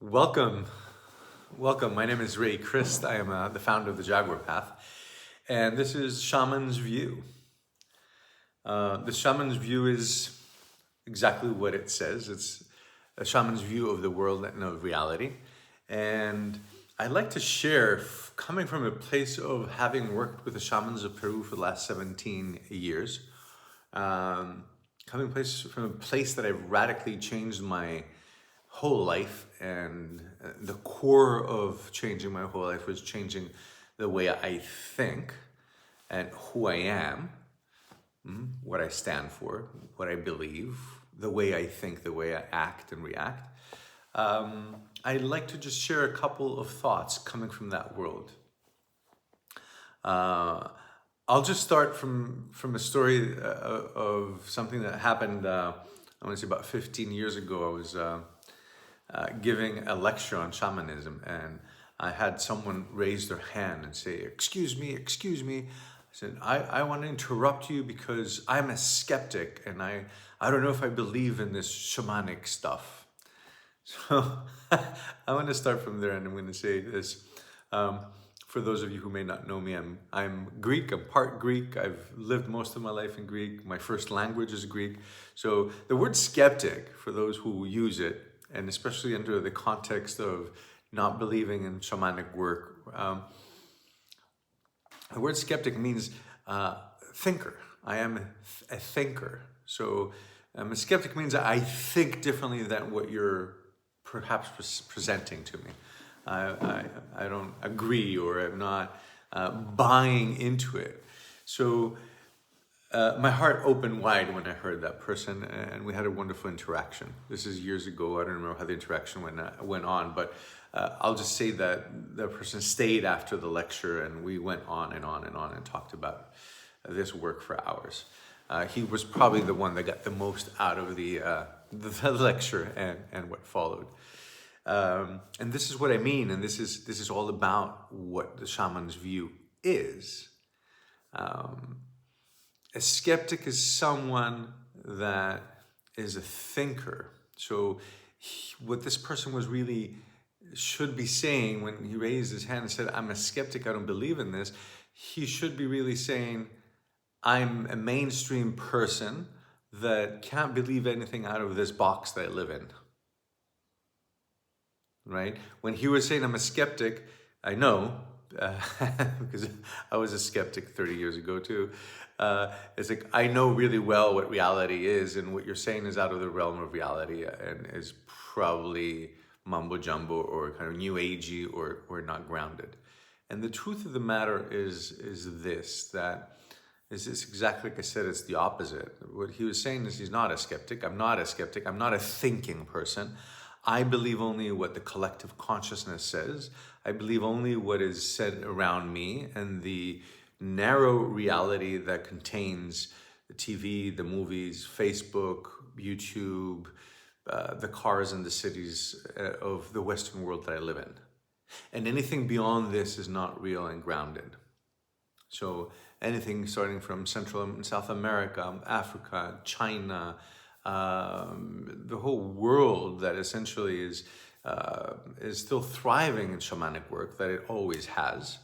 Welcome. Welcome. My name is Crist. I am the founder of the Jaguar Path. And this is Shaman's View. The Shaman's View is exactly what it says. It's a shaman's view of the world and of reality. And I'd like to share, coming from a place of having worked with the shamans of Peru for the last 17 years, coming from a place that I've radically changed my whole life, and the core of changing my whole life was changing the way I think and who I am, what I stand for, what I believe, the way I think, the way I act and react. I'd like to just share a couple of thoughts coming from that world. I'll just start from a story of something that happened, I want to say about 15 years ago. I was giving a lecture on shamanism, and I had someone raise their hand and say, excuse me. I said, I want to interrupt you because I'm a skeptic and I don't know if I believe in this shamanic stuff. So I want to start from there, and I'm going to say this. For those of you who may not know me, I'm Greek. I'm part Greek. I've lived most of my life in Greek. My first language is Greek. So the word skeptic, for those who use it, and especially under the context of not believing in shamanic work, the word skeptic means thinker. I am a thinker. So a skeptic means I think differently than what you're perhaps presenting to me. I don't agree, or I'm not buying into it. So my heart opened wide when I heard that person, and we had a wonderful interaction. This is years ago. I don't remember how the interaction went on, but I'll just say that the person stayed after the lecture, and we went on and on and on and talked about this work for hours. He was probably the one that got the most out of the lecture and what followed. And this is what I mean, and this is all about what the shaman's view is. A skeptic is someone that is a thinker. So what this person was really should be saying when he raised his hand and said, I'm a skeptic, I don't believe in this, he should be really saying, I'm a mainstream person that can't believe anything out of this box that I live in. Right? When he was saying I'm a skeptic, I know, because I was a skeptic 30 years ago too. It's like, I know really well what reality is, and what you're saying is out of the realm of reality and is probably mumbo jumbo or kind of new agey or not grounded. And the truth of the matter is this exactly like I said, it's the opposite. What he was saying is he's not a skeptic. I'm not a skeptic. I'm not a thinking person. I believe only what the collective consciousness says. I believe only what is said around me, and the narrow reality that contains the TV, the movies, Facebook, YouTube, the cars and the cities of the Western world that I live in. And anything beyond this is not real and grounded. So anything starting from Central and South America, Africa, China, the whole world that essentially is still thriving in shamanic work, that it always has.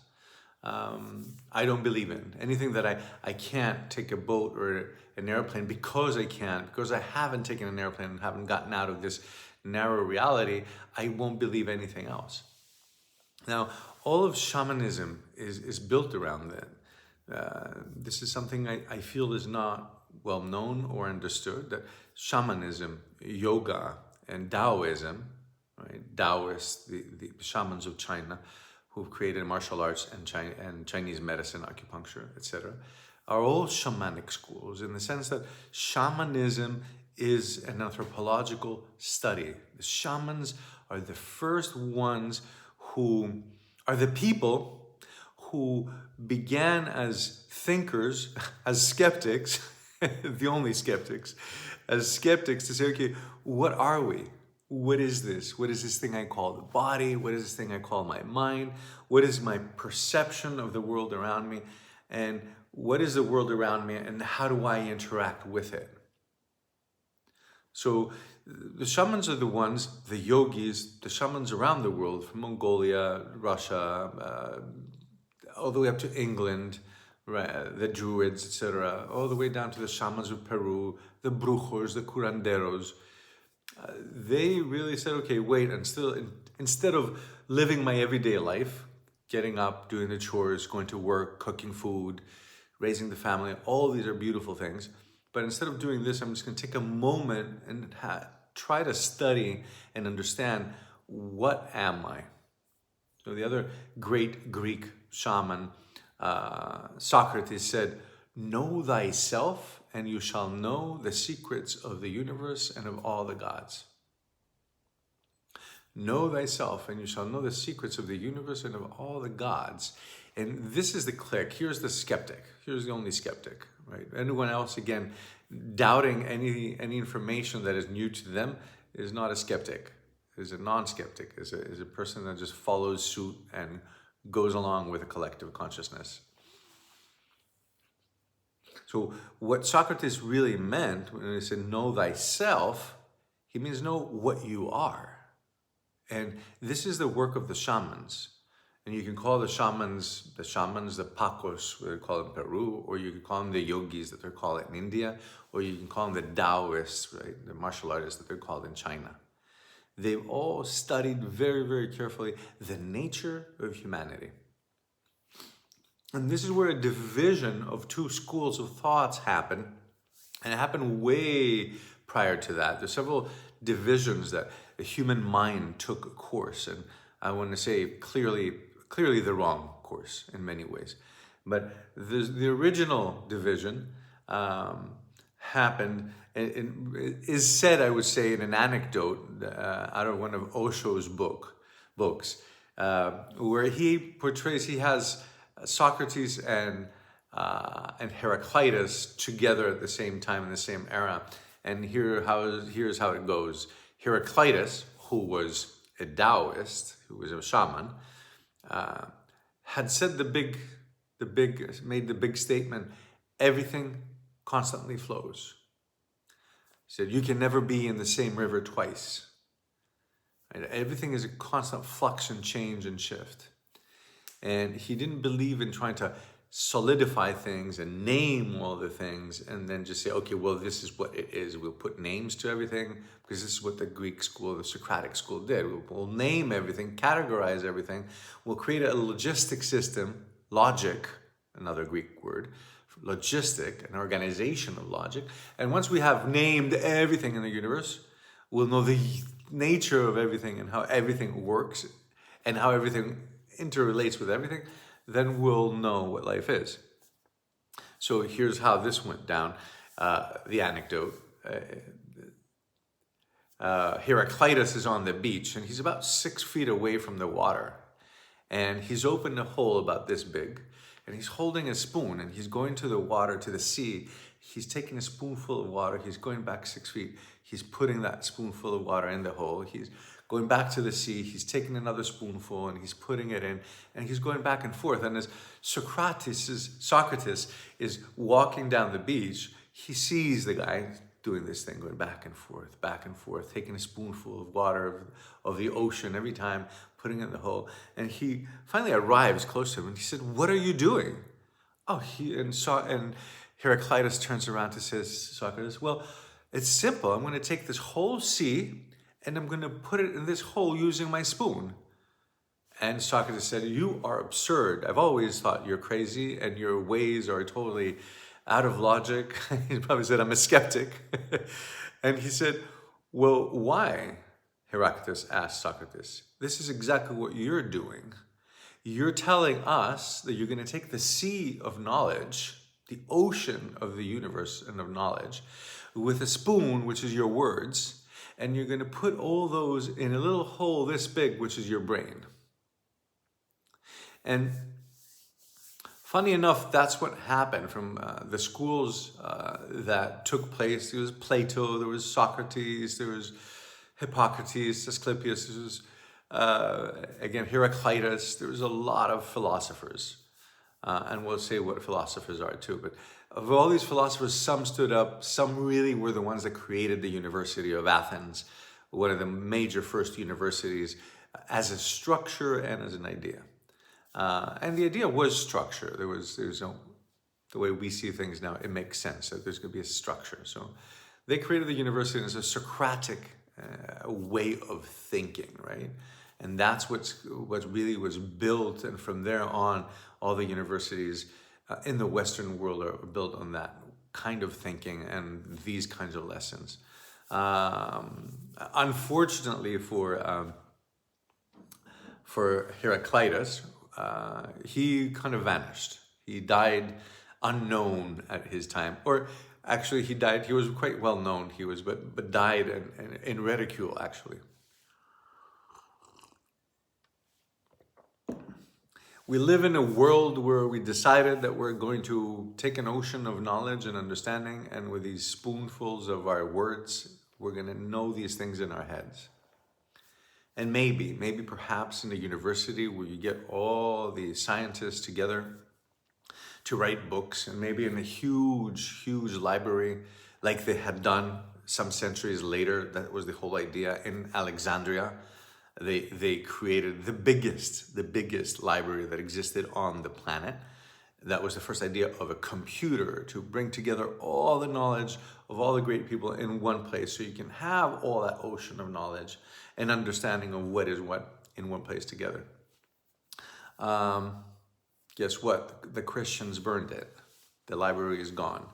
I don't believe in anything that I can't take a boat or an airplane because I haven't taken an airplane and haven't gotten out of this narrow reality. I won't believe anything else. Now, all of shamanism is built around that. This is something I feel is not well known or understood, that shamanism, yoga, and Taoism, right? Taoists, the shamans of China, who've created martial arts and Chinese medicine, acupuncture, etc., are all shamanic schools, in the sense that shamanism is an anthropological study. The shamans are the first ones who are the people who began as thinkers, as skeptics, the only skeptics, as skeptics, to say, okay, what are we? What is this? What is this thing I call the body? What is this thing I call my mind? What is my perception of the world around me? And what is the world around me, and how do I interact with it? So The shamans are the ones, the yogis, the shamans around the world, from Mongolia, Russia, all the way up to England, right, the Druids, etc., all the way down to the shamans of Peru, the brujos, the curanderos. They really said, okay, wait, and still, instead of living my everyday life, getting up, doing the chores, going to work, cooking food, raising the family, all these are beautiful things. But instead of doing this, I'm just going to take a moment and try to study and understand, what am I? So the other great Greek shaman, Socrates, said, know thyself and you shall know the secrets of the universe and of all the gods. Know thyself and you shall know the secrets of the universe and of all the gods. And this is the click. Here's the skeptic. Here's the only skeptic, right? Anyone else, again, doubting any information that is new to them is not a skeptic, is a non-skeptic, is a person that just follows suit and goes along with a collective consciousness. So what Socrates really meant when he said, know thyself, he means know what you are. And this is the work of the shamans. And you can call the shamans, the Pacos, what they call it in Peru, or you can call them the yogis that they're called in India, or you can call them the Taoists, right, the martial artists that they're called in China. They've all studied very, very carefully the nature of humanity. And this is where a division of two schools of thoughts happened, and it happened way prior to that. There's several divisions that the human mind took a course, and I want to say clearly the wrong course in many ways. But the original division happened, is said, I would say, in an anecdote out of one of Osho's books, where he portrays, he has Socrates and Heraclitus together at the same time in the same era. And here's how it goes. Heraclitus, who was a Taoist, who was a shaman, had said made the big statement, everything constantly flows. He said, you can never be in the same river twice. Right? Everything is a constant flux and change and shift. And he didn't believe in trying to solidify things and name all the things and then just say, okay, well, this is what it is. We'll put names to everything because this is what the Greek school, the Socratic school did. We'll name everything, categorize everything. We'll create a logistic system, logic, another Greek word, logistic, an organization of logic. And once we have named everything in the universe, we'll know the nature of everything and how everything works and how everything interrelates with everything. Then we'll know what life is. So here's how this went down, the anecdote. Heraclitus is on the beach and he's about 6 feet away from the water. And he's opened a hole about this big and he's holding a spoon and he's going to the water, to the sea. He's taking a spoonful of water. He's going back 6 feet. He's putting that spoonful of water in the hole. He's going back to the sea, he's taking another spoonful and he's putting it in and he's going back and forth. And as Socrates is walking down the beach, he sees the guy doing this thing, going back and forth, taking a spoonful of water of the ocean every time, putting it in the hole. And he finally arrives close to him and he said, what are you doing? Oh, and Heraclitus turns around to Socrates, well, it's simple. I'm going to take this whole sea and I'm going to put it in this hole using my spoon. And Socrates said, you are absurd. I've always thought you're crazy and your ways are totally out of logic. He probably said, I'm a skeptic. And he said, well, why? Heraclitus asked Socrates. This is exactly what you're doing. You're telling us that you're going to take the sea of knowledge, the ocean of the universe and of knowledge, with a spoon, which is your words, and you're going to put all those in a little hole this big, which is your brain. And funny enough, that's what happened from the schools that took place. There was Plato, there was Socrates, there was Hippocrates, Asclepius, there was, again, Heraclitus. There was a lot of philosophers And we'll say what philosophers are too. But of all these philosophers, some stood up, some really were the ones that created the University of Athens, one of the major first universities, as a structure and as an idea. And the idea was structure. There's no, the way we see things now, it makes sense that there's going to be a structure. So they created the university as a Socratic way of thinking, right? And that's what really was built, and from there on, all the universities in the Western world are built on that kind of thinking and these kinds of lessons. Unfortunately for Heraclitus, he kind of vanished. He died unknown at his time, or actually he died. He was quite well known. He was, but died in ridicule actually. We live in a world where we decided that we're going to take an ocean of knowledge and understanding, and with these spoonfuls of our words, we're going to know these things in our heads. And maybe perhaps in a university where you get all the scientists together to write books, and maybe in a huge, huge library like they had done some centuries later, that was the whole idea in Alexandria. They created the biggest library that existed on the planet. That was the first idea of a computer to bring together all the knowledge of all the great people in one place, so you can have all that ocean of knowledge and understanding of what is what in one place together. Guess what? The Christians burned it. The library is gone.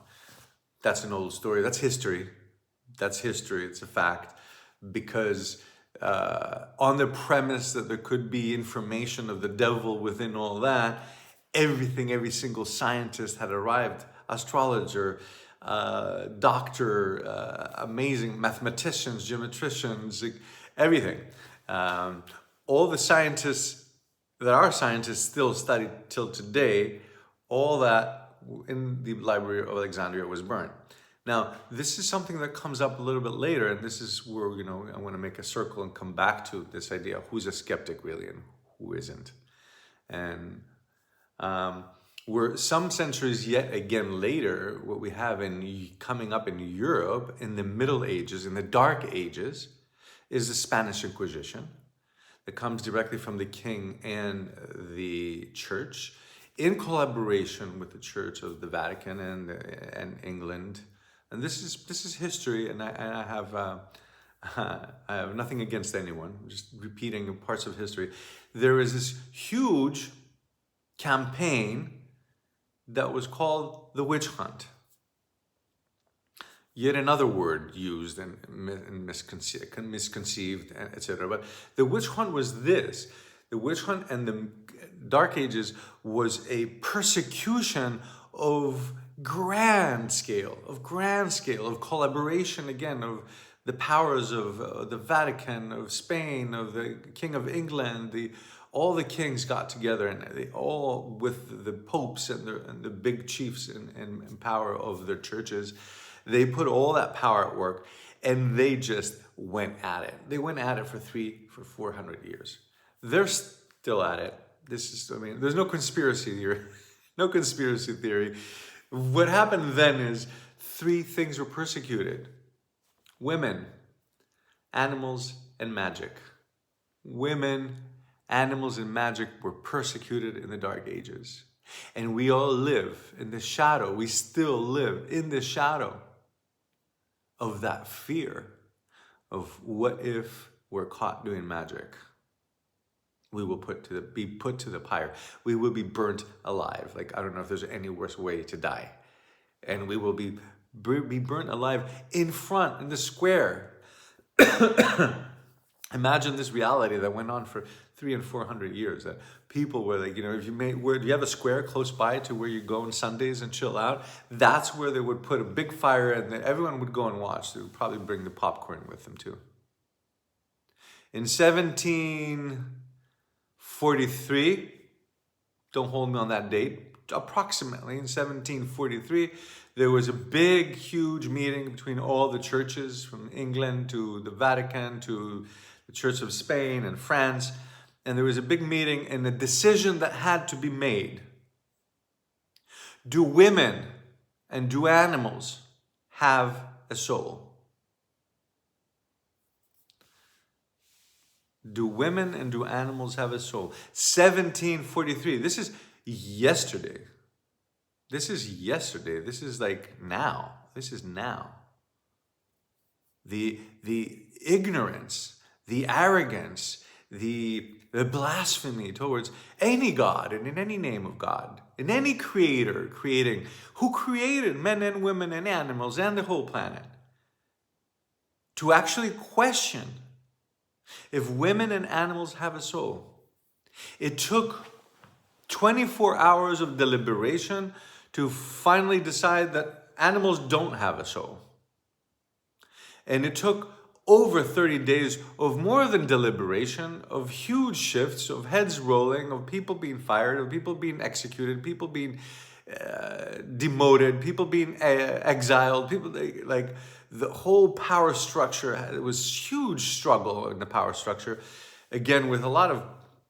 That's an old story. That's history. It's a fact. Because on the premise that there could be information of the devil within all that, every single scientist had arrived, astrologer, doctor, amazing mathematicians, geometricians, everything. All the scientists that are scientists still study till today, all that in the Library of Alexandria was burnt. Now, this is something that comes up a little bit later, and this is where, I want to make a circle and come back to this idea of who's a skeptic really and who isn't. And we're some centuries yet again later, what we have coming up in Europe in the Middle Ages, in the Dark Ages, is the Spanish Inquisition that comes directly from the king and the church in collaboration with the Church of the Vatican and England. And this is history, and I have nothing against anyone. I'm just repeating parts of history. There is this huge campaign that was called the witch hunt. Yet another word used and misconceived, etc. But the witch hunt was this. The witch hunt and the Dark Ages was a persecution of grand scale, of collaboration again, of the powers of the Vatican, of Spain, of the King of England. All the kings got together, and they all, with the popes and the big chiefs and power of their churches, they put all that power at work, and they just went at it. They went at it for 400 years. They're still at it. There's no conspiracy here. No conspiracy theory. What happened then is 3 things were persecuted: women, animals, and magic. Women, animals, and magic were persecuted in the Dark Ages. And we all live in the shadow. We still live in the shadow of that fear of what if we're caught doing magic? We will be put to the fire. We will be burnt alive. Like, I don't know if there's any worse way to die. And we will be burnt alive in the square. Imagine this reality that went on for 300 and 400 years. That people were like, if you have a square close by to where you go on Sundays and chill out, that's where they would put a big fire, and then everyone would go and watch. They would probably bring the popcorn with them too. In 1743, don't hold me on that date, approximately in 1743, there was a big, huge meeting between all the churches from England to the Vatican to the Church of Spain and France. And there was a big meeting and a decision that had to be made. Do women and do animals have a soul? Do women and do animals have a soul? 1743. This is yesterday. This is yesterday. This is like now. This is now. The ignorance, the arrogance, the blasphemy towards any God and in any name of God, in any creator creating, who created men and women and animals and the whole planet, to actually question if women and animals have a soul. It took 24 hours of deliberation to finally decide that animals don't have a soul. And it took over 30 days of more than deliberation, of huge shifts, of heads rolling, of people being fired, of people being executed, people being demoted, people being exiled, people like the whole power structure. It was huge struggle in the power structure, again with a lot of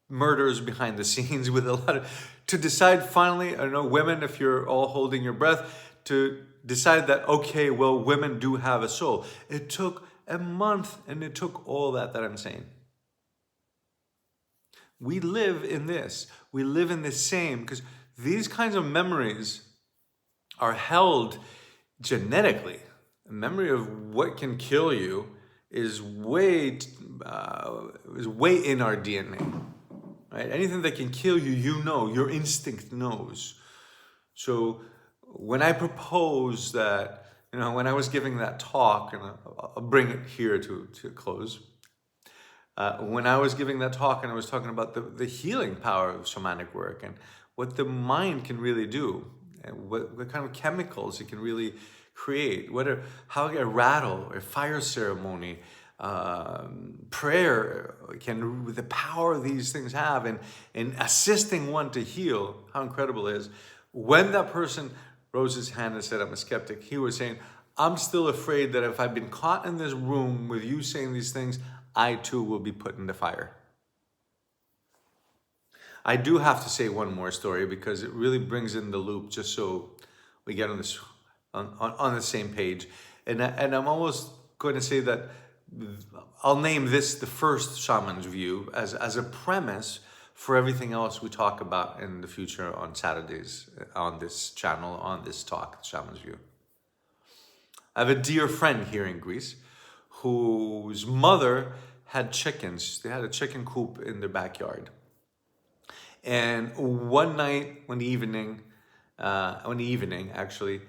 murders behind the scenes, with a lot of, to decide finally, I don't know, women, if you're all holding your breath, to decide that, okay, well, women do have a soul. It took a month, and it took all that I'm saying. We live in this. We live in the same, because these kinds of memories are held genetically. A memory of what can kill you is way in our DNA. Right? Anything that can kill you, you know, your instinct knows. So when I propose that, you know, when I was giving that talk, and I'll bring it here to close. When I was giving that talk and I was talking about the healing power of shamanic work and what the mind can really do, and what kind of chemicals it can really create, how a rattle or fire ceremony, prayer can, with the power these things have in assisting one to heal, how incredible it is. When that person rose his hand and said, I'm a skeptic, he was saying, I'm still afraid that if I've been caught in this room with you saying these things, I too will be put in the fire. I do have to say one more story because it really brings in the loop, just so we get on this on the same page. And I'm almost going to say that I'll name this the first shaman's view as a premise for everything else we talk about in the future on Saturdays on this channel, on this talk, Shaman's View. I have a dear friend here in Greece whose mother had chickens. They had a chicken coop in their backyard. And one evening actually,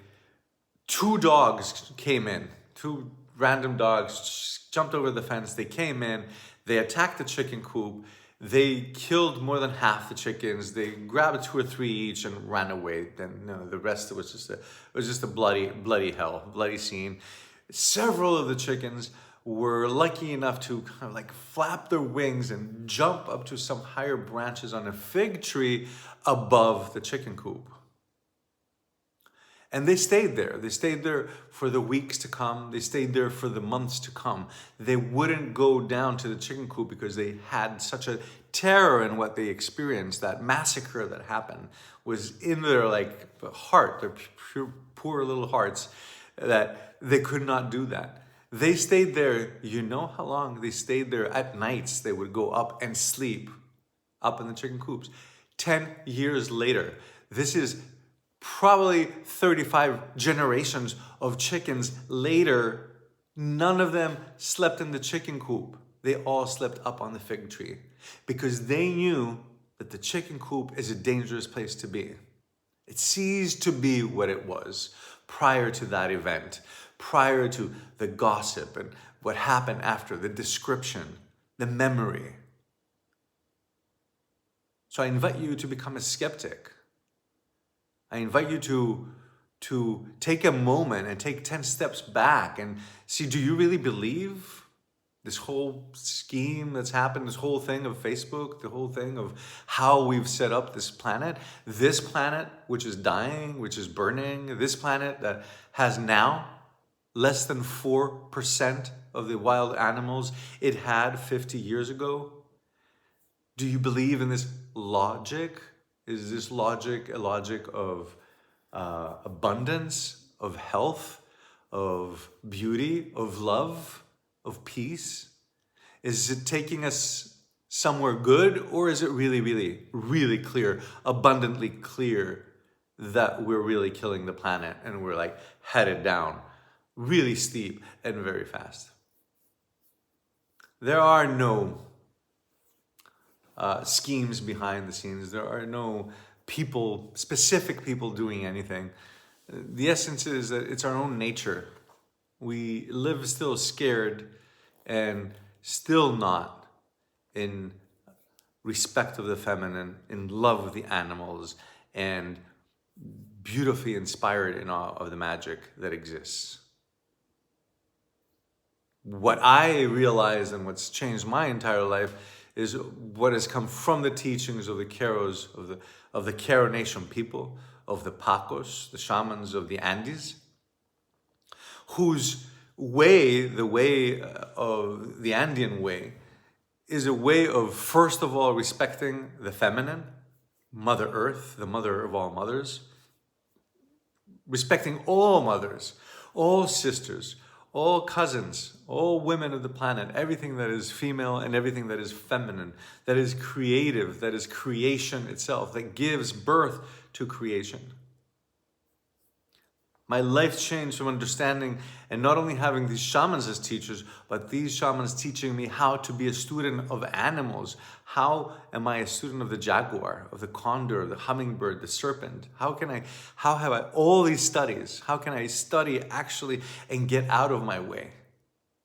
two dogs came in. Two random dogs jumped over the fence. They came in. They attacked the chicken coop. They killed more than half the chickens. They grabbed 2 or 3 each and ran away. Then the rest was just a bloody hell, bloody scene. Several of the chickens were lucky enough to kind of like flap their wings and jump up to some higher branches on a fig tree above the chicken coop. And they stayed there. They stayed there for the weeks to come. They stayed there for the months to come. They wouldn't go down to the chicken coop because they had such a terror in what they experienced. That massacre that happened was in their heart, their poor little hearts, that they could not do that. They stayed there. You know how long they stayed there? At nights, they would go up and sleep up in the chicken coops. 10 years later, this is probably 35 generations of chickens later, none of them slept in the chicken coop. They all slept up on the fig tree because they knew that the chicken coop is a dangerous place to be. It ceased to be what it was prior to that event, prior to the gossip and what happened after, the description, the memory. So I invite you to become a skeptic. I invite you to take a moment and take 10 steps back and see, do you really believe this whole scheme that's happened, this whole thing of Facebook, the whole thing of how we've set up this planet which is dying, which is burning, this planet that has now less than 4% of the wild animals it had 50 years ago? Do you believe in this logic? Is this logic a logic of abundance, of health, of beauty, of love, of peace? Is it taking us somewhere good, or is it really, really, really clear, abundantly clear that we're really killing the planet and we're like headed down really steep and very fast? There are no schemes behind the scenes. There are no people, specific people doing anything. The essence is that it's our own nature. We live still scared and still not in respect of the feminine, in love with the animals, and beautifully inspired in awe of the magic that exists. What I realized and what's changed my entire life is what has come from the teachings of the Keros, of the Kero Nation people, of the Pacos, the shamans of the Andes, whose way, the way of the Andean way, is a way of, first of all, respecting the feminine, Mother Earth, the mother of all mothers, respecting all mothers, all sisters, all cousins, all women of the planet, everything that is female and everything that is feminine, that is creative, that is creation itself, that gives birth to creation. My life changed from understanding and not only having these shamans as teachers, but these shamans teaching me how to be a student of animals. How am I a student of the jaguar, of the condor, the hummingbird, the serpent? How have I all these studies? How can I study actually and get out of my way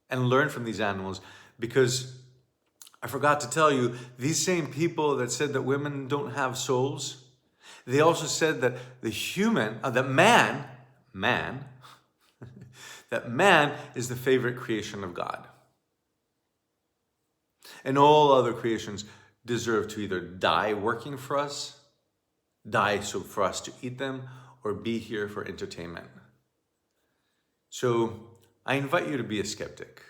and learn from these animals? Because I forgot to tell you, these same people that said that women don't have souls, they also said that that man is the favorite creation of God. And all other creations deserve to either die working for us, die so for us to eat them, or be here for entertainment. So I invite you to be a skeptic.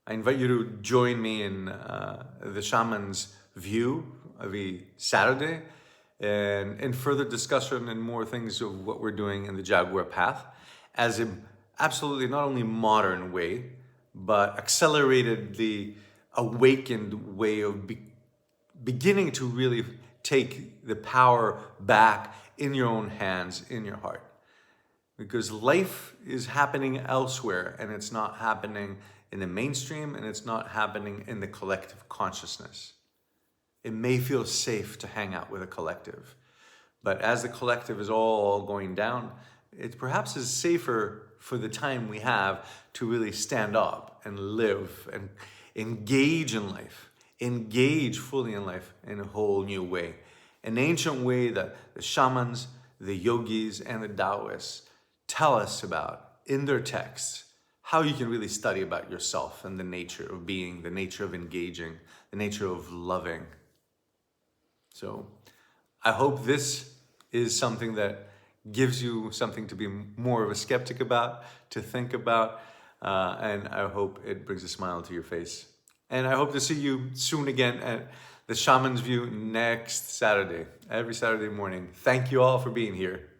I invite you to join me in the shaman's view every Saturday, and in further discussion and more things of what we're doing in the Jaguar path as an absolutely not only modern way, but accelerated the awakened way of beginning to really take the power back in your own hands, in your heart. Because life is happening elsewhere, and it's not happening in the mainstream, and it's not happening in the collective consciousness. It may feel safe to hang out with a collective, but as the collective is all going down, it perhaps is safer for the time we have to really stand up and live and engage in life, engage fully in life in a whole new way. An ancient way that the shamans, the yogis, and the Taoists tell us about in their texts, how you can really study about yourself and the nature of being, the nature of engaging, the nature of loving. So I hope this is something that gives you something to be more of a skeptic about, to think about, and I hope it brings a smile to your face. And I hope to see you soon again at the Shaman's View next Saturday, every Saturday morning. Thank you all for being here.